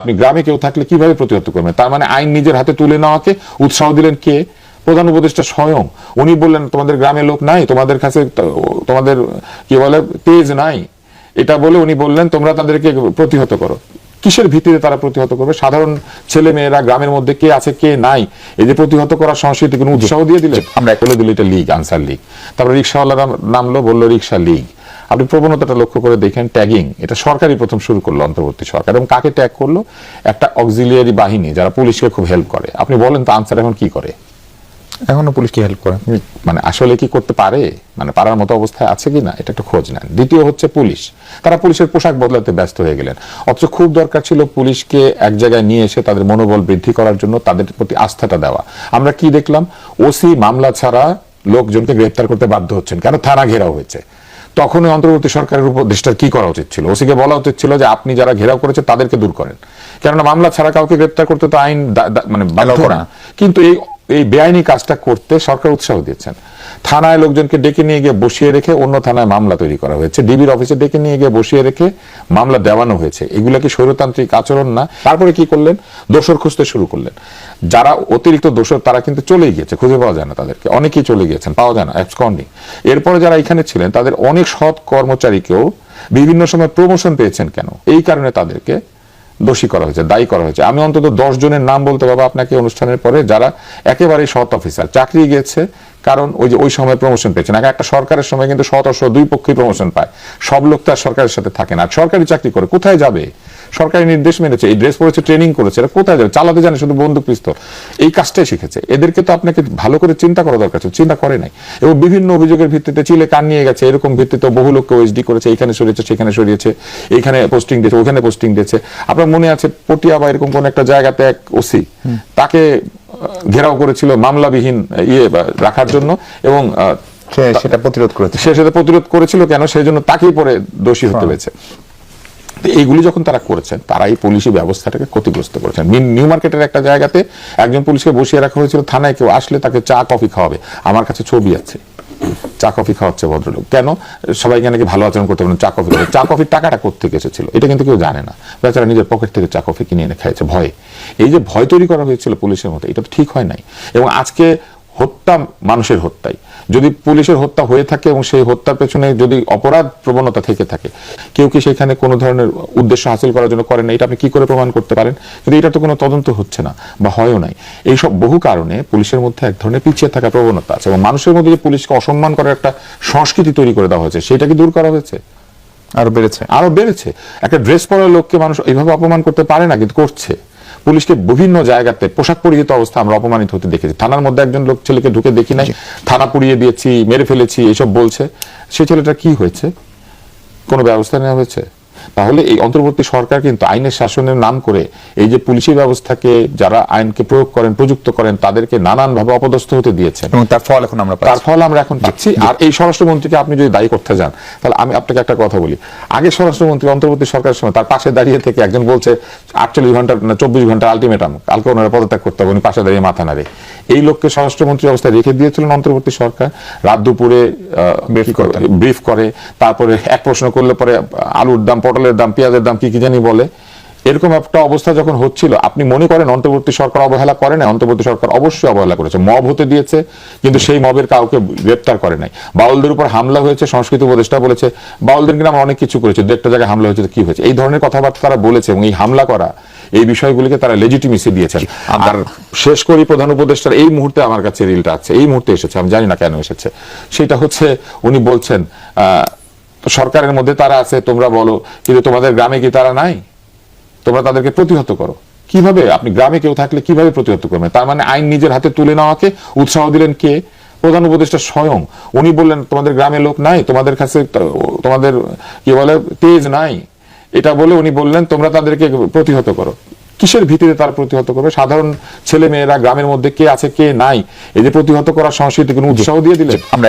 আপনি গ্রামে কেউ থাকলে কিভাবে প্রতিহত করবেন? তার মানে আইন নিজের হাতে তুলে নেওয়াকে উৎসাহ দিলেন কে? প্রধান উপদেষ্টা স্বয়ং। উনি বললেন তোমাদের গ্রামে লোক নাই, তোমাদের কাছে তোমাদের কি বলে তেজ নাই, এটা বলে উনি বললেন তোমরা তাদেরকে প্রতিহত করো। কিসের ভিত্তিতে তারা প্রতিহত করবে? সাধারণ ছেলে মেয়েরা গ্রামের মধ্যে কে আছে কে নাই, এই যে প্রতিহত করার সংস্কৃতি কোনো উৎসাহ দিয়ে দিলেন। আমরা বলে দিল এটা লীগ, আনসার লীগ। তারপরে রিক্সাওয়ালারা নামলো, বললো রিক্সা লীগ। আপনি প্রবণতাটা লক্ষ্য করে দেখেন, ট্যাগিং এটা সরকারই প্রথম শুরু করলো, অন্তর্বর্তী সরকার। এবং কাকে ট্যাগ করলো? একটা অক্সিলিয়ারি বাহিনী যারা পুলিশকে খুব হেল্প করে। আপনি বলেন তো আনসার এখন কি করে? এখনো পুলিশকে হেল্প করে, মানে আসলে কি করতে পারে? মানে পারার মতো অবস্থায় আছে কিনা এটা একটু খোঁজ নেন। দ্বিতীয় হচ্ছে পুলিশ, তারা পুলিশের পোশাক বদলাতে ব্যস্ত হয়ে গেলেন, অথচ খুব দরকার ছিল পুলিশকে এক জায়গায় নিয়ে এসে তাদের মনোবল বৃদ্ধি করার জন্য, তাদের প্রতি আস্থাটা দেওয়া। আমরা কি দেখলাম? ওসি মামলা ছাড়া লোকজনকে গ্রেফতার করতে বাধ্য হচ্ছেন, কেন? থানা ঘেরাও হয়েছে। তখন অন্তর্বর্তী সরকারের উপদেষ্টার কি করা উচিত ছিল? ওসিকে বলা উচিত ছিল যে আপনি যারা ঘেরাও করেছে তাদেরকে দূর করেন, কেননা মামলা ছাড়া কাউকে গ্রেফতার করতে তো আইন মানে বাধ্য না। কিন্তু এই বেআইনি কাজটা করতে সরকার উৎসাহ দিয়েছেন। থানায় লোকজনকে ডেকে নিয়ে গিয়ে বসিয়ে রেখে অন্য থানায় মামলা তৈরি করা হয়েছে, ডিবির অফিসে ডেকে নিয়ে গিয়ে বসিয়ে রেখে মামলা দেওয়ানো হয়েছে। এগুলা কি স্বৈরতান্ত্রিক আচরণ না? তারপরে কি করলেন? দোষর খুঁজতে শুরু করলেন। যারা অতিরিক্ত দোষর তারা কিন্তু চলেই গিয়েছে, খুঁজে পাওয়া যায় না তাদেরকে, অনেকেই চলে গিয়েছেন, পাওয়া যায় না, অ্যাবসকন্ডিং। এরপরে যারা এখানে ছিলেন তাদের অনেক সৎ কর্মচারীকেও বিভিন্ন সময় প্রমোশন পেয়েছেন, কেন? এই কারণে তাদেরকে দোষী করা হয়েছে, দায়ী করা হয়েছে। আমি অন্তত 10 জনের নাম বলতে পারবো আপনাকে অনুষ্ঠানের পরে, যারা একেবারে সৎ অফিসার, চাকরি গিয়েছে কারণ ওই সময় প্রমোশন পেয়েছেন। একটা সরকারের সময় কিন্তু শত দুই পক্ষই প্রমোশন পায়, সব লোক তো আর সরকারের সাথে থাকে না। সরকারি চাকরি করে কোথায় যাবে? সরকারি নির্দেশ মেনেছে, এই ড্রেস পরেছে, ট্রেনিং করেছে, এরা কোথায় যাবে? চালাতে জানে শুধু বন্দুক পিস্তল, এই কাজটাই শিখেছে। এদেরকে তো আপনাকে ভালো করে চিন্তা করা দরকার ছিল, চিন্তা করে নাই। এবং বিভিন্ন অভিযোগের ভিত্তিতে চিলে কান নিয়ে গেছে, এরকম ভিত্তিতে বহু লোককে ওএসডি করেছে, এখানে সরিয়েছে, সেখানে সরিয়েছে, এইখানে পোস্টিং দিয়েছে, ওখানে পোস্টিং দিয়েছে। আপনার মনে আছে পটিয়া বা এরকম কোন একটা জায়গাতে এক ওসি, তাকে ঘেরাও করেছিল মামলাবিহীন রাখার জন্য, এবং সেটা প্রতিরোধ করেছে। সে সেটা প্রতিরোধ করেছিল, কেন? সেই জন্য তাকেই পরে দোষী হতে হয়েছে। এইগুলি যখন তারা করেছেন, তারা এই পুলিশি ব্যবস্থাটাকে ক্ষতিগ্রস্ত করেছেন। নিউ মার্কেটের একটা জায়গাতে একজন পুলিশকে বসিয়ে রাখা হয়েছিল, থানায় কেউ আসলে তাকে চা কফি খাওয়াবে। আমার কাছে ছবি আছে, চা কফি খাওয়াচ্ছে ভদ্রলোক। কেন? সবাইকে নাকি ভালো আচরণ করতে পারেন, চা কফি খাবে। চা কফির টাকাটা কোত্থেকে এসেছিল এটা কিন্তু কেউ জানে না। বেচারা নিজের পকেট থেকে চা কফি কিনে এনে খাইছে ভয়ে। এই যে ভয় তৈরি করা হয়েছিল পুলিশের মধ্যে, এটা তো ঠিক হয় নাই। এবং আজকে হত্যা মানুষের হত্যাই, যদি পুলিশের হত্যা হয়ে থাকে এবং সেই হত্যার পেছনে যদি অপরাধ প্রবণতা থেকে থাকে, কেউ কি সেখানে কোনো ধরনের উদ্দেশ্য হাসিল করার জন্য করেন না, এটা আপনি কি করে প্রমাণ করতে পারেন? কিন্তু এটা তো কোনো তদন্ত হচ্ছে না বা হয়ও নাই। এইসব বহু কারণে পুলিশের মধ্যে এক ধরনের পিছিয়ে থাকা প্রবণতা আছে, এবং মানুষের মধ্যে যে পুলিশকে অসম্মান করার একটা সংস্কৃতি তৈরি করে দেওয়া হয়েছে, সেটা কি দূর করা হয়েছে? আরো বেড়েছে। একটা ড্রেস পরা লোককে মানুষ এইভাবে অপমান করতে পারে না, কিন্তু করছে। পুলিশকে বিভিন্ন জায়গাতে পোশাক পরিহিত অবস্থা আমরা অপমানিত হতে দেখেছি। থানার মধ্যে একজন লোক ছেলেকে ঢুকে দেখি নাই, থানা পুড়িয়ে দিয়েছি, মেরে ফেলেছি, এইসব বলছে। সেই ছেলেটা কি হয়েছে? কোনো ব্যবস্থা নেওয়া হয়েছে? তাহলে এই অন্তর্বর্তী সরকার কিন্তু আইনের শাসনের নাম করে এই যে পুলিশি ব্যবস্থাকে, যারা আইনকে প্রয়োগ করেন, প্রযুক্ত করেন, তাদেরকে নানানভাবে অপদস্থ হতে দিয়েছেন, এবং তার ফল আমরা এখন পাচ্ছি। আর এই স্বরাষ্ট্রমন্ত্রীকে আপনি যদি দায়ী করতে যান, তাহলে আমি আপনাকে একটা কথা বলি। আগে স্বরাষ্ট্রমন্ত্রী অন্তর্বর্তী সরকারের সময় তার পাশে দাঁড়িয়ে থেকে একজন বলছে 48 ঘন্টা না 24 ঘন্টা আলটিমেটাম, কালকে ওনারা পদত্যাগ করতে হবে, উনি পাশে দাঁড়িয়ে মাথা নাড়ে। এই লোককে স্বরাষ্ট্রমন্ত্রী অবস্থায় রেখে দিয়েছিলেন অন্তর্বর্তী সরকার। রাত দুপুরে ব্রিফ করে, তারপরে এক প্রশ্ন করলে পরে আলুর দাম, পটলের দাম, পেঁয়াজের দাম কি জানি বলে। এরকম একটা অবস্থা যখন হচ্ছিল, আপনি মনে করেন অন্তর্বর্তী সরকার অবহেলা করে না? অন্তর্বর্তী সরকার অবশ্যই অবহেলা করেছে। মব হতে দিয়েছে, কিন্তু সেই মবের কাউকে গ্রেপ্তার করে নাই। বাউলদের উপর হামলা হয়েছে, সংস্কৃতি উপদেষ্টা বলেছে বাউলদের কিনা আমরা অনেক কিছু করেছি, দু একটা জায়গায় হামলা হয়েছে, কি হয়েছে? এই ধরনের কথাবার্তা তারা বলেছে, এবং এই হামলা করা, এই বিষয়গুলিকে তারা লেজিটিমেসি দিয়েছেন। আর শেষ করি, প্রধান উপদেষ্টার এই মুহূর্তে আমার কাছে রিলটা আছে, এই মুহূর্তে এসেছে, আমি জানি না কেন এসেছে। সেটা হচ্ছে উনি বলছেন সরকারের মধ্যে তারা আছে, তোমরা বলো, কিন্তু তোমাদের গ্রামে কি তারা নাই? তোমরা তাদেরকে প্রতিহত করো। কিভাবে? আপনি গ্রামে কেউ থাকলে কিভাবে প্রতিহত করবেন? তার মানে আইন নিজের হাতে তুলে নেওয়াকে উৎসাহ দিলেন কে? প্রধান উপদেষ্টা স্বয়ং। উনি বললেন তোমাদের গ্রামে লোক নাই, তোমাদের কাছে তোমাদের কি বলে তেজ নাই, এটা বলে উনি বললেন তোমরা তাদেরকে প্রতিহত করো। কিসের ভিত্তিতে তারা প্রতিহত করবে? সাধারণ ছেলে মেয়েরা গ্রামের মধ্যে কে আছে কে নাই, এই যে প্রতিহত করার সংস্কৃতি কোনো উৎসাহ দিয়ে দিলেন। আমরা